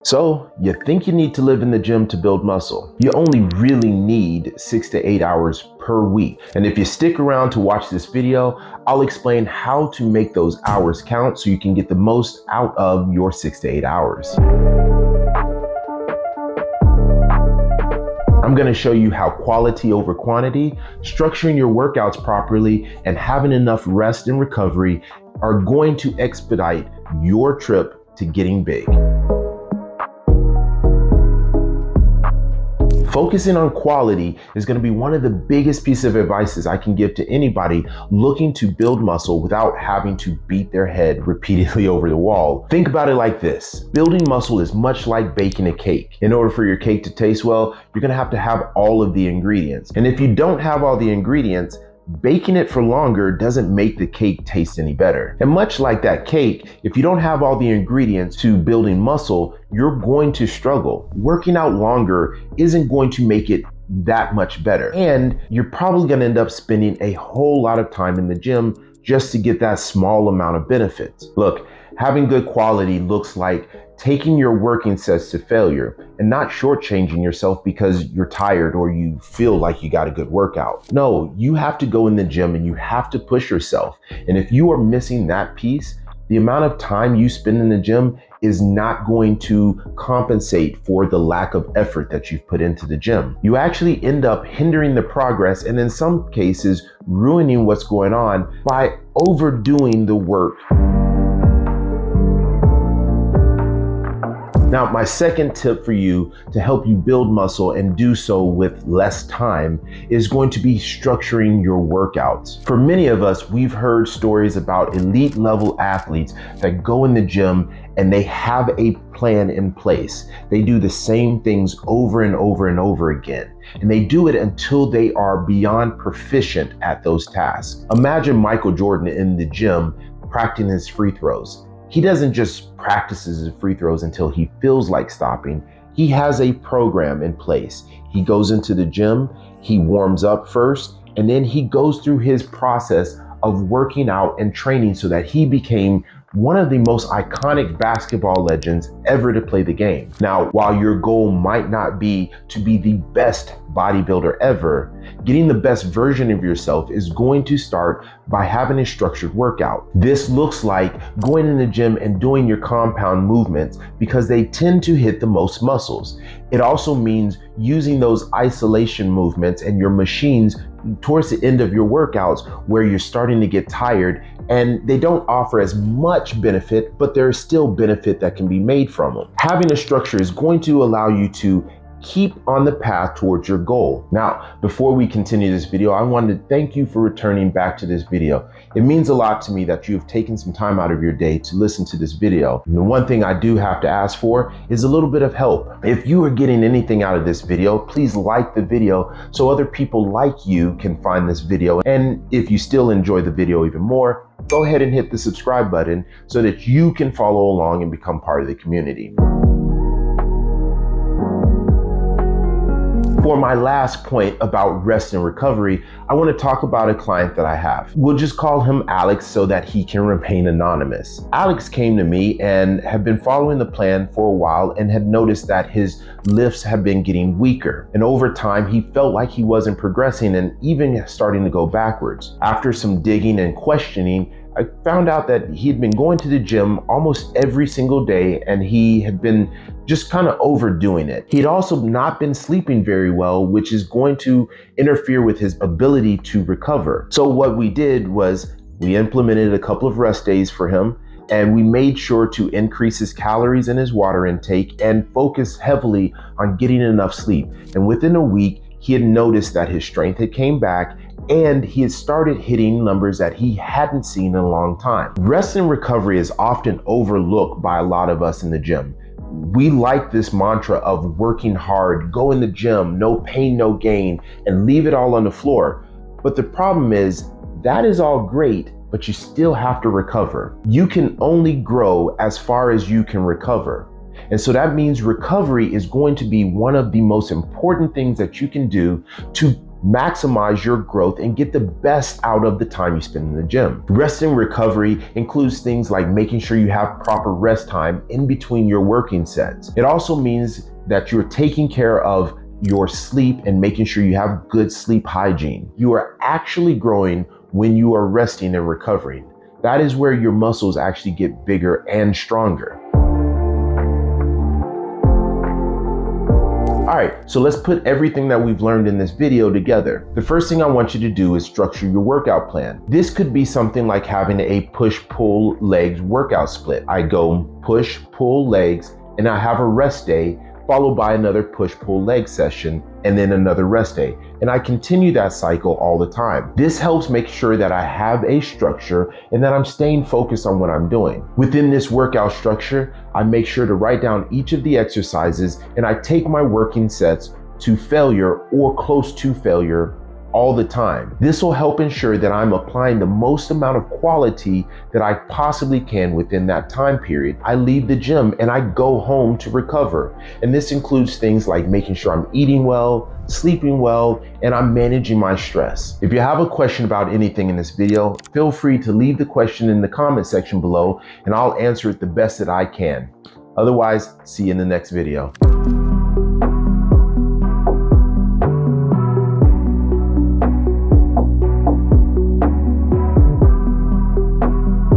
So, you think you need to live in the gym to build muscle. You only really need 6 to 8 hours per week. And if you stick around to watch this video, I'll explain how to make those hours count so you can get the most out of your 6 to 8 hours. I'm going to show you how quality over quantity, structuring your workouts properly, and having enough rest and recovery are going to expedite your trip to getting big. Focusing on quality is going to be one of the biggest pieces of advice I can give to anybody looking to build muscle without having to beat their head repeatedly over the wall. Think about it like this. Building muscle is much like baking a cake. In order for your cake to taste well, you're going to have all of the ingredients. And if you don't have all the ingredients, baking it for longer doesn't make the cake taste any better. And much like that cake, if you don't have all the ingredients to building muscle, you're going to struggle. Working out longer isn't going to make it that much better. And you're probably going to end up spending a whole lot of time in the gym just to get that small amount of benefits. Look, having good quality looks like taking your working sets to failure and not shortchanging yourself because you're tired or you feel like you got a good workout. No, you have to go in the gym and you have to push yourself. And if you are missing that piece, the amount of time you spend in the gym is not going to compensate for the lack of effort that you've put into the gym. You actually end up hindering the progress and in some cases ruining what's going on by overdoing the work. Now, my second tip for you to help you build muscle and do so with less time is going to be structuring your workouts. For many of us, we've heard stories about elite level athletes that go in the gym and they have a plan in place. They do the same things over and over and over again. And they do it until they are beyond proficient at those tasks. Imagine Michael Jordan in the gym practicing his free throws. He doesn't just practice his free throws until he feels like stopping. He has a program in place. He goes into the gym, he warms up first, and then he goes through his process of working out and training so that he became one of the most iconic basketball legends ever to play the game. Now, while your goal might not be to be the best bodybuilder ever, getting the best version of yourself is going to start by having a structured workout. This looks like going in the gym and doing your compound movements because they tend to hit the most muscles. It also means using those isolation movements and your machines towards the end of your workouts where you're starting to get tired and they don't offer as much benefit, but there's still benefit that can be made from them. Having a structure is going to allow you to keep on the path towards your goal. Now, before we continue this video, I wanted to thank you for returning back to this video. It means a lot to me that you've taken some time out of your day to listen to this video. And the one thing I do have to ask for is a little bit of help. If you are getting anything out of this video, please like the video so other people like you can find this video. And if you still enjoy the video even more, go ahead and hit the subscribe button so that you can follow along and become part of the community. For my last point about rest and recovery, I want to talk about a client that I have. We'll just call him Alex so that he can remain anonymous. Alex came to me and had been following the plan for a while and had noticed that his lifts have been getting weaker. And over time, he felt like he wasn't progressing and even starting to go backwards. After some digging and questioning, I found out that he had been going to the gym almost every single day and he had been just kind of overdoing it. He had also not been sleeping very well, which is going to interfere with his ability to recover. So what we did was we implemented a couple of rest days for him and we made sure to increase his calories and his water intake and focus heavily on getting enough sleep. And within a week, he had noticed that his strength had came back and he had started hitting numbers that he hadn't seen in a long time. Rest and recovery is often overlooked by a lot of us in the gym. We like this mantra of working hard, go in the gym, no pain, no gain, and leave it all on the floor. But the problem is, that is all great, but you still have to recover. You can only grow as far as you can recover. And so that means recovery is going to be one of the most important things that you can do to maximize your growth and get the best out of the time you spend in the gym. Rest and recovery includes things like making sure you have proper rest time in between your working sets. It also means that you're taking care of your sleep and making sure you have good sleep hygiene. You are actually growing when you are resting and recovering. That is where your muscles actually get bigger and stronger. All right, so let's put everything that we've learned in this video together. The first thing I want you to do is structure your workout plan. This could be something like having a push-pull legs workout split. I go push-pull legs and I have a rest day followed by another push-pull leg session and then another rest day. And I continue that cycle all the time. This helps make sure that I have a structure and that I'm staying focused on what I'm doing. Within this workout structure, I make sure to write down each of the exercises and I take my working sets to failure or close to failure all the time. This will help ensure that I'm applying the most amount of quality that I possibly can within that time period. I leave the gym and I go home to recover. And this includes things like making sure I'm eating well, sleeping well, and I'm managing my stress. If you have a question about anything in this video, feel free to leave the question in the comment section below and I'll answer it the best that I can. Otherwise, see you in the next video.